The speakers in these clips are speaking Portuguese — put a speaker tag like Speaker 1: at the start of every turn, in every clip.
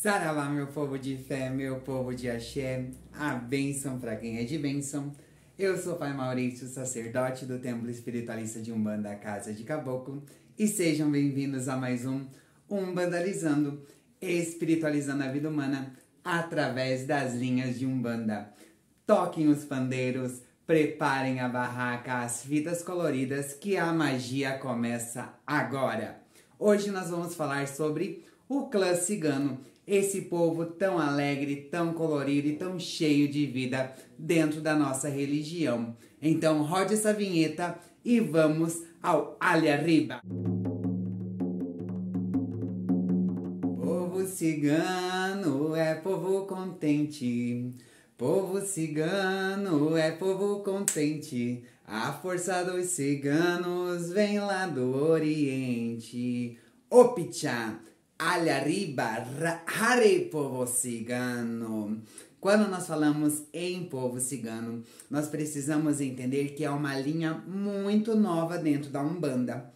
Speaker 1: Saravá, meu povo de fé, meu povo de axé, a bênção para quem é de bênção. Eu sou o Pai Maurício, sacerdote do Templo Espiritualista de Umbanda, Casa de Caboclo, e sejam bem-vindos a mais um Umbandalizando, espiritualizando a vida humana através das linhas de Umbanda. Toquem os pandeiros, preparem a barraca, as fitas coloridas, que a magia começa agora. Hoje nós vamos falar sobre o clã cigano, esse povo tão alegre, tão colorido e tão cheio de vida dentro da nossa religião. Então rode essa vinheta e vamos ao Ali Arriba! Povo cigano é povo contente, povo cigano é povo contente, a força dos ciganos vem lá do Oriente. Opichá! Ali Arriba, Hare povo cigano. Quando nós falamos em povo cigano, nós precisamos entender que é uma linha muito nova dentro da Umbanda.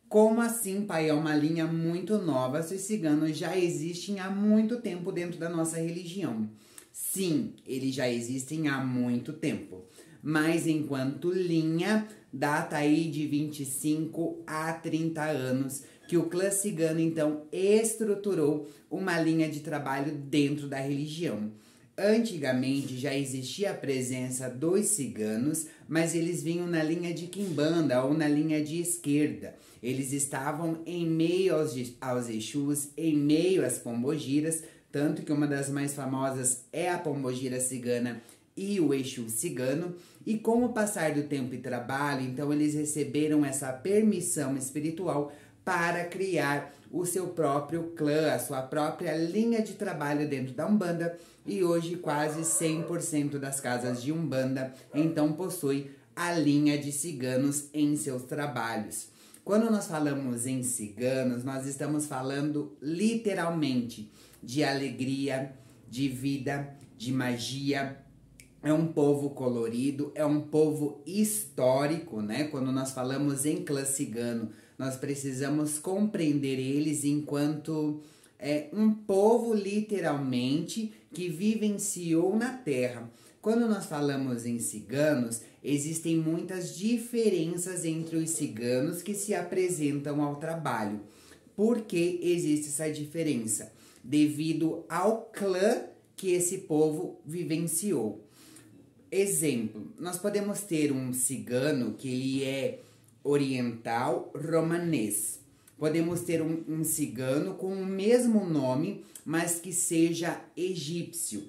Speaker 1: Como assim, pai? É uma linha muito nova se os ciganos já existem há muito tempo dentro da nossa religião. Sim, eles já existem há muito tempo. Mas enquanto linha, data aí de 25 a 30 anos que o clã cigano, então, estruturou uma linha de trabalho dentro da religião. Antigamente já existia a presença dos ciganos, mas eles vinham na linha de quimbanda ou na linha de esquerda. Eles estavam em meio aos Exus, em meio às pombogiras, tanto que uma das mais famosas é a pombogira cigana e o Exu cigano. E com o passar do tempo e trabalho, então eles receberam essa permissão espiritual para criar o seu próprio clã, a sua própria linha de trabalho dentro da Umbanda, e hoje quase 100% das casas de Umbanda então possui a linha de ciganos em seus trabalhos. Quando nós falamos em ciganos, nós estamos falando literalmente de alegria, de vida, de magia. É um povo colorido, é um povo histórico, né? Quando nós falamos em clã cigano, nós precisamos compreender eles enquanto um povo literalmente que vivenciou na terra. Quando nós falamos em ciganos, existem muitas diferenças entre os ciganos que se apresentam ao trabalho. Por que existe essa diferença? Devido ao clã que esse povo vivenciou. Exemplo, nós podemos ter um cigano que ele é oriental romanês. Podemos ter um cigano com o mesmo nome, mas que seja egípcio.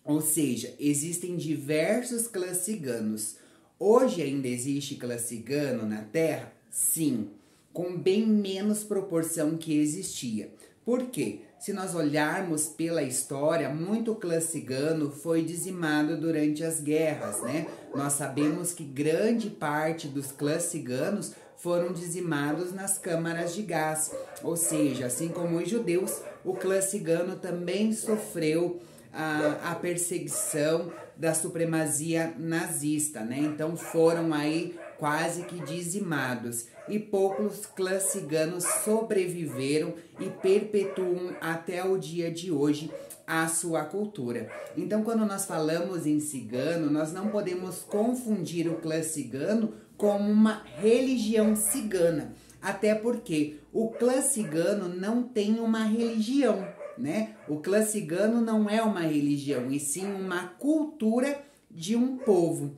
Speaker 1: Ou seja, existem diversos clãs ciganos. Hoje ainda existe clã cigano na Terra? Sim, com bem menos proporção que existia. Por quê? Se nós olharmos pela história, muito clã cigano foi dizimado durante as guerras, né? Nós sabemos que grande parte dos clãs ciganos foram dizimados nas câmaras de gás. Ou seja, assim como os judeus, o clã cigano também sofreu a perseguição da supremacia nazista, né? Então foram aí quase que dizimados. E poucos clãs ciganos sobreviveram e perpetuam até o dia de hoje a sua cultura. Então, quando nós falamos em cigano, nós não podemos confundir o clã cigano com uma religião cigana. Até porque o clã cigano não tem uma religião, né? O clã cigano não é uma religião, e sim uma cultura de um povo.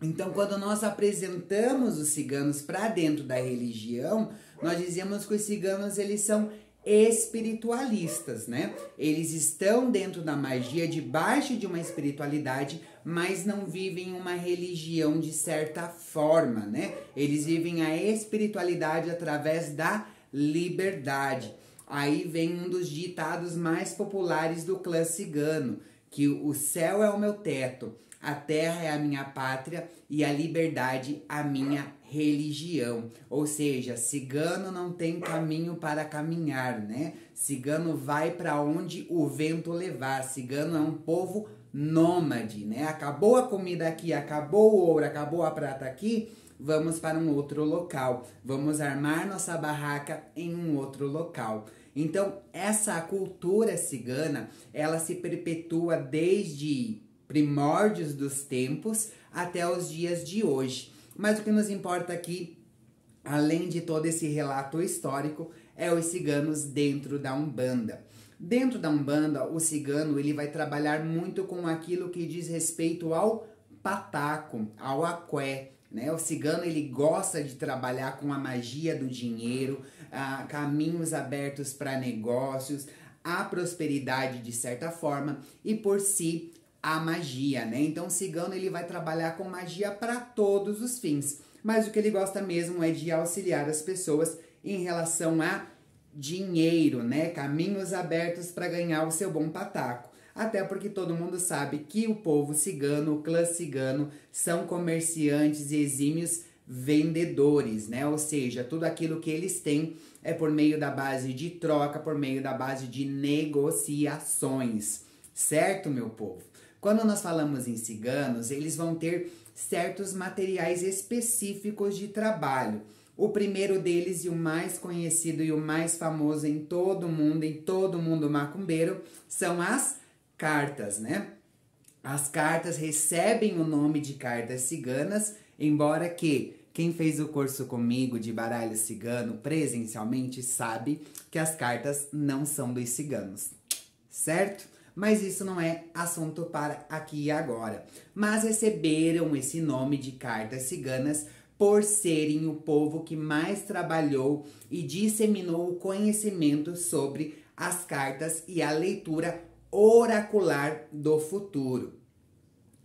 Speaker 1: Então, quando nós apresentamos os ciganos para dentro da religião, nós dizemos que os ciganos eles são espiritualistas, né? Eles estão dentro da magia, debaixo de uma espiritualidade, mas não vivem uma religião de certa forma, né? Eles vivem a espiritualidade através da liberdade. Aí vem um dos ditados mais populares do clã cigano, que o céu é o meu teto, a terra é a minha pátria e a liberdade a minha religião. Ou seja, cigano não tem caminho para caminhar, né? Cigano vai para onde o vento levar. Cigano é um povo nômade, né? Acabou a comida aqui, acabou o ouro, acabou a prata aqui, vamos para um outro local. Vamos armar nossa barraca em um outro local. Então, essa cultura cigana, ela se perpetua desde primórdios dos tempos até os dias de hoje. Mas o que nos importa aqui, além de todo esse relato histórico, é os ciganos dentro da Umbanda. Dentro da Umbanda, o cigano ele vai trabalhar muito com aquilo que diz respeito ao pataco, ao aqué, né? O cigano ele gosta de trabalhar com a magia do dinheiro, caminhos abertos para negócios, a prosperidade de certa forma e por si a magia, né? Então o cigano ele vai trabalhar com magia para todos os fins, mas o que ele gosta mesmo é de auxiliar as pessoas em relação a dinheiro, né? Caminhos abertos para ganhar o seu bom pataco. Até porque todo mundo sabe que o povo cigano, o clã cigano, são comerciantes e exímios vendedores, né? Ou seja, tudo aquilo que eles têm é por meio da base de troca, por meio da base de negociações. Certo, meu povo? Quando nós falamos em ciganos, eles vão ter certos materiais específicos de trabalho. O primeiro deles e o mais conhecido e o mais famoso em todo mundo macumbeiro, são as cartas, né? As cartas recebem o nome de cartas ciganas, embora que quem fez o curso comigo de baralho cigano presencialmente sabe que as cartas não são dos ciganos, certo? Mas isso não é assunto para aqui e agora. Mas receberam esse nome de cartas ciganas por serem o povo que mais trabalhou e disseminou o conhecimento sobre as cartas e a leitura oracular do futuro.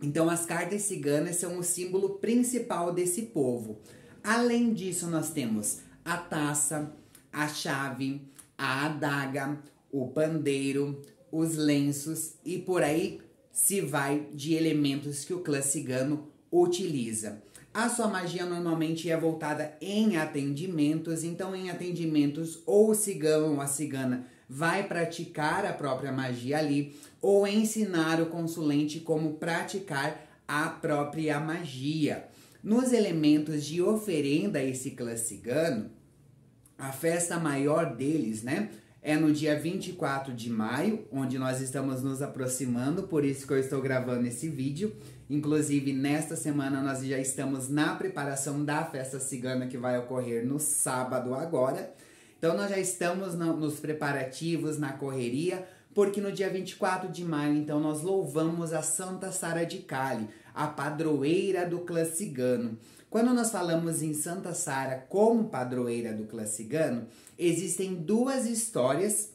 Speaker 1: Então, as cartas ciganas são o símbolo principal desse povo. Além disso, nós temos a taça, a chave, a adaga, o pandeiro, os lenços e por aí se vai de elementos que o clã cigano utiliza. A sua magia normalmente é voltada em atendimentos, então em atendimentos ou o cigano ou a cigana vai praticar a própria magia ali ou ensinar o consulente como praticar a própria magia. Nos elementos de oferenda a esse clã cigano, a festa maior deles, né, é no dia 24 de maio, onde nós estamos nos aproximando, por isso que eu estou gravando esse vídeo. Inclusive, nesta semana nós já estamos na preparação da festa cigana que vai ocorrer no sábado agora. Então nós já estamos nos preparativos, na correria, porque no dia 24 de maio, então, nós louvamos a Santa Sara de Cali, a padroeira do clã cigano. Quando nós falamos em Santa Sara como padroeira do clã cigano, existem duas histórias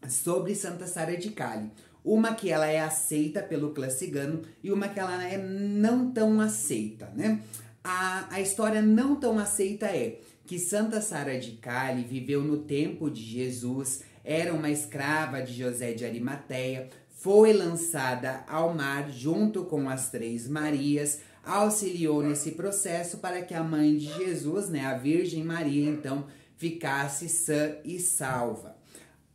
Speaker 1: sobre Santa Sara de Cali. Uma que ela é aceita pelo clã cigano e uma que ela é não tão aceita, né? A história não tão aceita é que Santa Sara de Cali viveu no tempo de Jesus, era uma escrava de José de Arimateia, foi lançada ao mar junto com as três Marias, auxiliou nesse processo para que a mãe de Jesus, né, a Virgem Maria, então, ficasse sã e salva.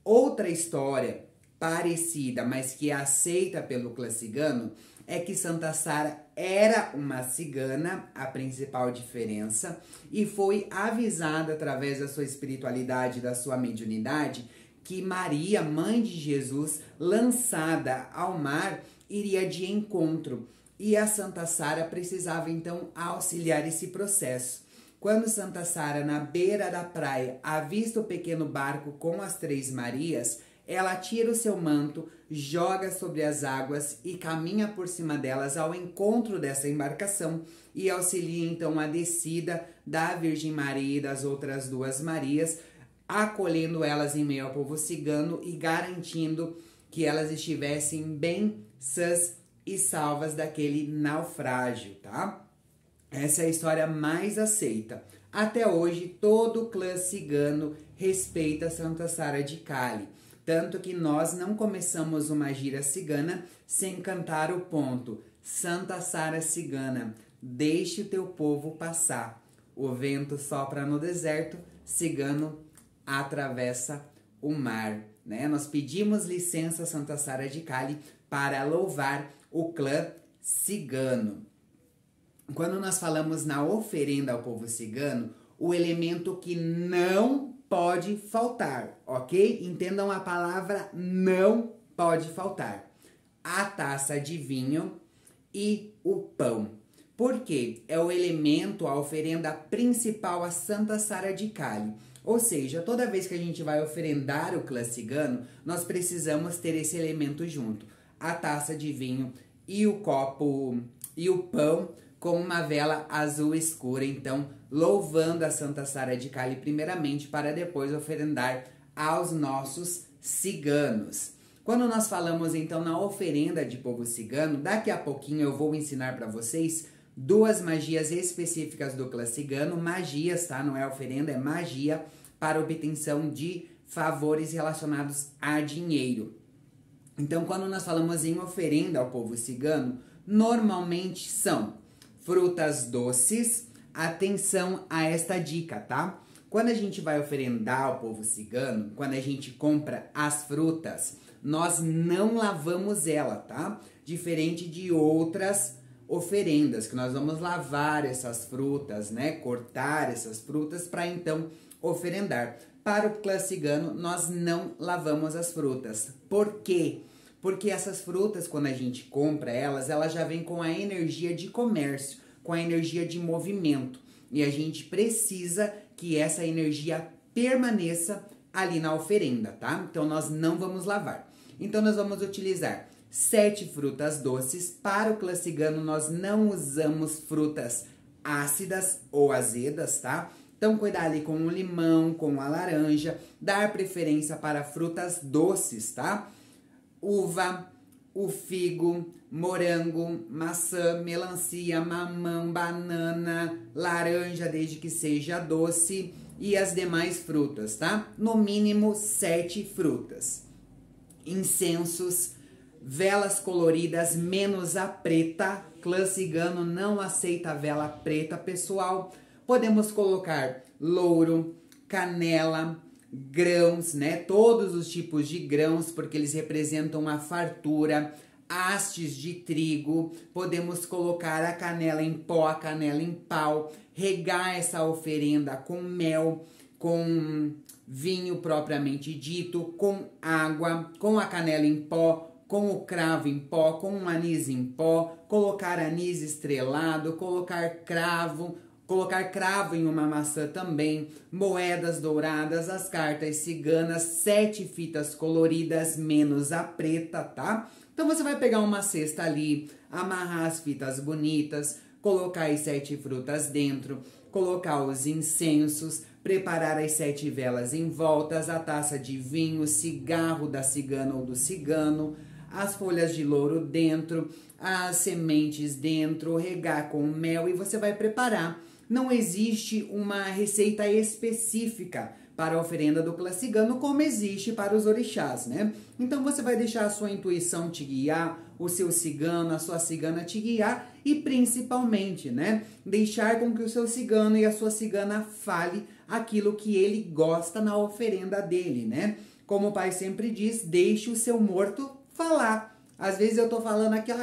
Speaker 1: Outra história parecida, mas que é aceita pelo clã cigano, é que Santa Sara era uma cigana, a principal diferença, e foi avisada através da sua espiritualidade, da sua mediunidade, que Maria, mãe de Jesus, lançada ao mar, iria de encontro. E a Santa Sara precisava então auxiliar esse processo. Quando Santa Sara, na beira da praia, avista o pequeno barco com as três Marias, ela tira o seu manto, joga sobre as águas e caminha por cima delas ao encontro dessa embarcação e auxilia então a descida da Virgem Maria e das outras duas Marias, acolhendo elas em meio ao povo cigano e garantindo que elas estivessem bem sãs e salvas daquele naufrágio, tá? Essa é a história mais aceita. Até hoje, todo o clã cigano respeita Santa Sara de Cali. Tanto que nós não começamos uma gira cigana sem cantar o ponto: Santa Sara cigana, deixe o teu povo passar. O vento sopra no deserto, cigano atravessa o mar. Né? Nós pedimos licença a Santa Sara de Cali para louvar o clã cigano. Quando nós falamos na oferenda ao povo cigano, o elemento que não pode faltar, ok? Entendam a palavra não pode faltar. A taça de vinho e o pão. Por quê? É o elemento, a oferenda principal a Santa Sara de Cali. Ou seja, toda vez que a gente vai oferendar o clã cigano, nós precisamos ter esse elemento junto. A taça de vinho e o copo e o pão com uma vela azul escura. Então, louvando a Santa Sara de Cali primeiramente para depois oferendar aos nossos ciganos. Quando nós falamos então na oferenda de povo cigano, daqui a pouquinho eu vou ensinar para vocês duas magias específicas do clã cigano, magias, tá? Não é oferenda, é magia para obtenção de favores relacionados a dinheiro. Então, quando nós falamos em oferenda ao povo cigano, normalmente são frutas doces. Atenção a esta dica, tá? Quando a gente vai oferendar ao povo cigano, quando a gente compra as frutas, nós não lavamos ela, tá? Diferente de outras oferendas, que nós vamos lavar essas frutas, né? Cortar essas frutas para então oferendar. Para o clã cigano, nós não lavamos as frutas. Por quê? Porque essas frutas, quando a gente compra elas já vêm com a energia de comércio, com a energia de movimento. E a gente precisa que essa energia permaneça ali na oferenda, tá? Então, nós não vamos lavar. Então, nós vamos utilizar 7 frutas doces. Para o clã cigano, nós não usamos frutas ácidas ou azedas, tá? Então, cuidar ali com o limão, com a laranja. Dar preferência para frutas doces, tá? Uva, o figo, morango, maçã, melancia, mamão, banana, laranja, desde que seja doce, e as demais frutas, tá? No mínimo 7 frutas. Incensos, velas coloridas, menos a preta. Clã cigano não aceita vela preta, pessoal. Podemos colocar louro, canela, grãos, né? Todos os tipos de grãos, porque eles representam a fartura. Hastes de trigo, podemos colocar a canela em pó, a canela em pau, regar essa oferenda com mel, com vinho propriamente dito, com água, com a canela em pó, com o cravo em pó, com o anis em pó, colocar anis estrelado, colocar cravo em uma maçã também, moedas douradas, as cartas ciganas, 7 fitas coloridas, menos a preta, tá? Então, você vai pegar uma cesta ali, amarrar as fitas bonitas, colocar as 7 frutas dentro, colocar os incensos, preparar as 7 velas em voltas, a taça de vinho, cigarro da cigana ou do cigano, as folhas de louro dentro, as sementes dentro, regar com mel e você vai preparar. Não existe uma receita específica para a oferenda do clã cigano, como existe para os orixás, né? Então você vai deixar a sua intuição te guiar, o seu cigano, a sua cigana te guiar e principalmente, né? Deixar com que o seu cigano e a sua cigana fale aquilo que ele gosta na oferenda dele, né? Como o pai sempre diz, deixe o seu morto falar. Às vezes eu tô falando aqui,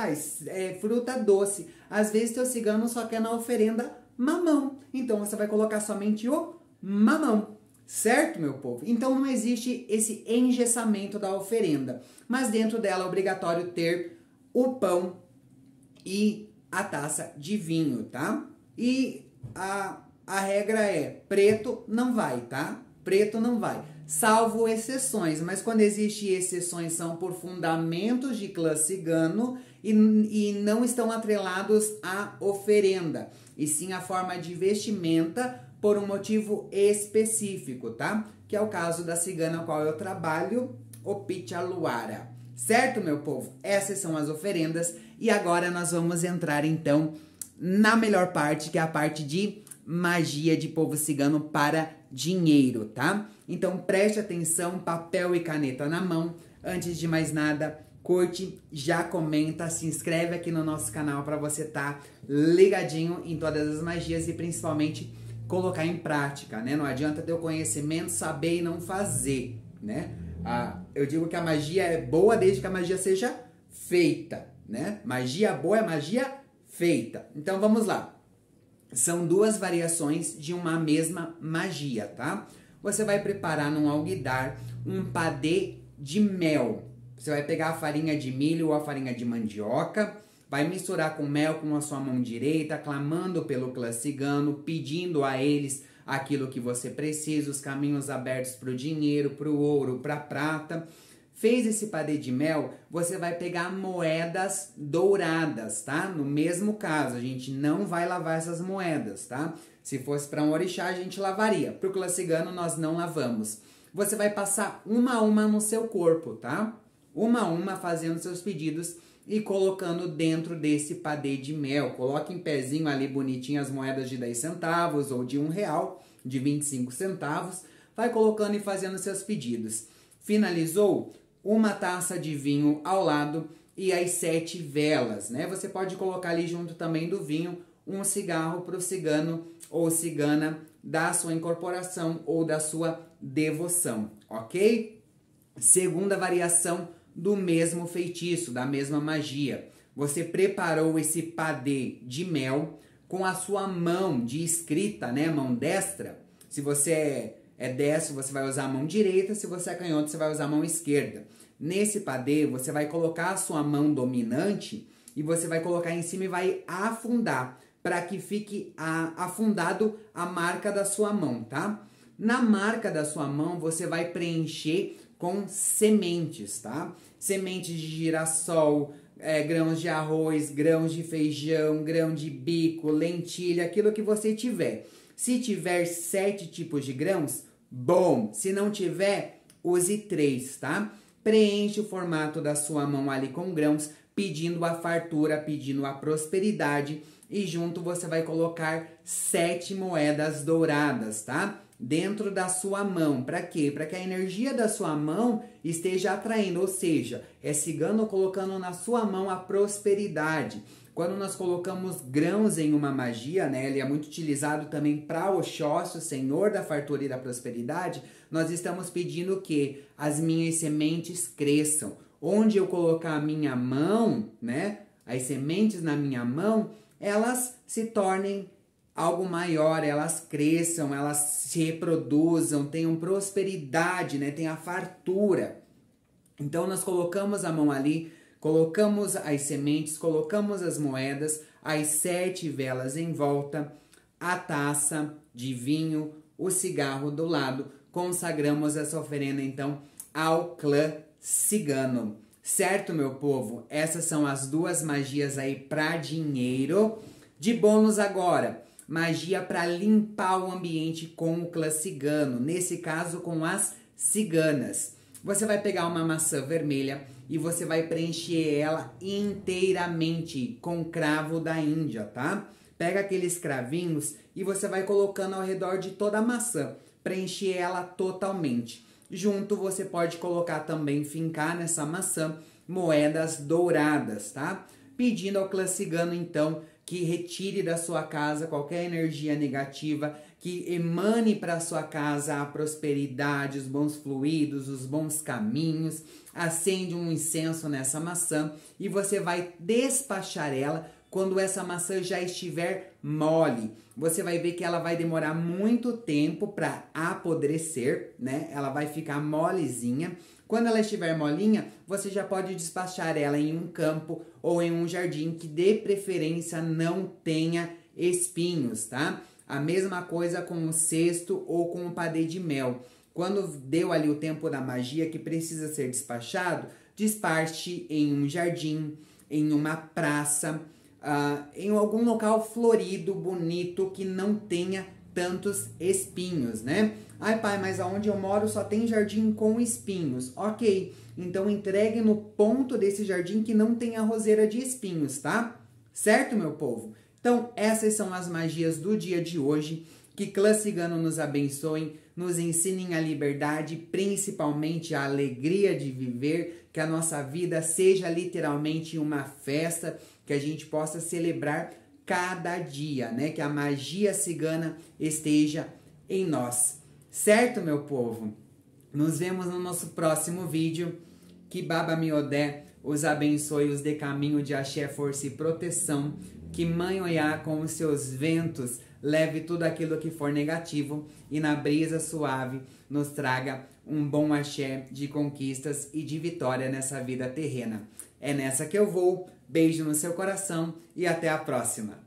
Speaker 1: fruta doce. Às vezes teu cigano só quer na oferenda mamão. Então você vai colocar somente o mamão. Certo, meu povo? Então não existe esse engessamento da oferenda, mas dentro dela é obrigatório ter o pão e a taça de vinho, tá? E a regra é, preto não vai, tá? Preto não vai, salvo exceções, mas quando existe exceções são por fundamentos de clã cigano e não estão atrelados à oferenda, e sim a forma de vestimenta por um motivo específico, tá? Que é o caso da cigana a qual eu trabalho, o Pichaluara. Certo, meu povo? Essas são as oferendas e agora nós vamos entrar, então, na melhor parte, que é a parte de magia de povo cigano para dinheiro, tá? Então, preste atenção, papel e caneta na mão. Antes de mais nada, curte, já comenta, se inscreve aqui no nosso canal para você estar ligadinho em todas as magias e principalmente colocar em prática, né? Não adianta ter o conhecimento, saber e não fazer, né? Eu digo que a magia é boa desde que a magia seja feita, né? Magia boa é magia feita. Então vamos lá. São duas variações de uma mesma magia, tá? você vai preparar num alguidar um padê de mel. Você vai pegar a farinha de milho ou a farinha de mandioca, vai misturar com mel com a sua mão direita, clamando pelo clã cigano, pedindo a eles aquilo que você precisa, os caminhos abertos para o dinheiro, para o ouro, para a prata. Fez esse padê de mel, você vai pegar moedas douradas, tá? No mesmo caso, a gente não vai lavar essas moedas, tá? Se fosse para um orixá, a gente lavaria. Para o clã cigano, nós não lavamos. Você vai passar uma a uma no seu corpo, tá? Uma a uma fazendo seus pedidos e colocando dentro desse padê de mel. Coloque em pezinho ali bonitinho as moedas de 10 centavos ou de R$1, de 25 centavos. Vai colocando e fazendo seus pedidos. Finalizou? Uma taça de vinho ao lado e as 7 velas, né? Você pode colocar ali junto também do vinho um cigarro para o cigano ou cigana da sua incorporação ou da sua devoção, ok? Segunda variação do mesmo feitiço, da mesma magia. Você preparou esse padê de mel com a sua mão de escrita, né? Mão destra. Se você é destro, você vai usar a mão direita. Se você é canhoto, você vai usar a mão esquerda. Nesse padê, você vai colocar a sua mão dominante e você vai colocar em cima e vai afundar para que fique afundado a marca da sua mão, tá? Na marca da sua mão, você vai preencher com sementes, tá? Sementes de girassol, grãos de arroz, grãos de feijão, grão de bico, lentilha, aquilo que você tiver. Se tiver 7 tipos de grãos, bom. Se não tiver, use 3, tá? Preenche o formato da sua mão ali com grãos, pedindo a fartura, pedindo a prosperidade. E junto você vai colocar 7 moedas douradas, tá? Dentro da sua mão. Para quê? Para que a energia da sua mão esteja atraindo. Ou seja, é cigano colocando na sua mão a prosperidade. Quando nós colocamos grãos em uma magia, né? Ele é muito utilizado também para Oxóssi, o senhor da fartura e da prosperidade. Nós estamos pedindo que as minhas sementes cresçam. Onde eu colocar a minha mão, né? As sementes na minha mão, elas se tornem algo maior, elas cresçam, elas se reproduzam, tenham prosperidade, né? Tenham a fartura. Então nós colocamos a mão ali, colocamos as sementes, colocamos as moedas, as 7 velas em volta, a taça de vinho, o cigarro do lado. Consagramos essa oferenda então ao clã cigano. Certo, meu povo? Essas são as 2 magias aí para dinheiro. De bônus agora, magia para limpar o ambiente com o clã cigano. Nesse caso, com as ciganas. Você vai pegar uma maçã vermelha e você vai preencher ela inteiramente com cravo da Índia, tá? Pega aqueles cravinhos e você vai colocando ao redor de toda a maçã. Preencher ela totalmente. Junto você pode colocar também, fincar nessa maçã, moedas douradas, tá? Pedindo ao clã cigano, então, que retire da sua casa qualquer energia negativa, que emane para sua casa a prosperidade, os bons fluidos, os bons caminhos. Acende um incenso nessa maçã e você vai despachar ela quando essa maçã já estiver mole. Você vai ver que ela vai demorar muito tempo para apodrecer, né? Ela vai ficar molezinha. Quando ela estiver molinha, você já pode despachar ela em um campo ou em um jardim que de preferência não tenha espinhos, tá? A mesma coisa com o cesto ou com o padê de mel. Quando deu ali o tempo da magia que precisa ser despachado, despache em um jardim, em uma praça, em algum local florido, bonito, que não tenha tantos espinhos, né? Ai, pai, mas aonde eu moro só tem jardim com espinhos. Ok, então entregue no ponto desse jardim que não tenha roseira de espinhos, tá? Certo, meu povo? Então, essas são as magias do dia de hoje. Que clã cigano nos abençoem, nos ensinem a liberdade, principalmente a alegria de viver, que a nossa vida seja literalmente uma festa, que a gente possa celebrar cada dia, né? Que a magia cigana esteja em nós. Certo, meu povo? Nos vemos no nosso próximo vídeo. Que Baba Miodé, os abençoe, os dê caminho de axé, força e proteção. Que Mãe Oiá, com os seus ventos, leve tudo aquilo que for negativo e na brisa suave nos traga um bom axé de conquistas e de vitória nessa vida terrena. É nessa que eu vou. Beijo no seu coração e até a próxima.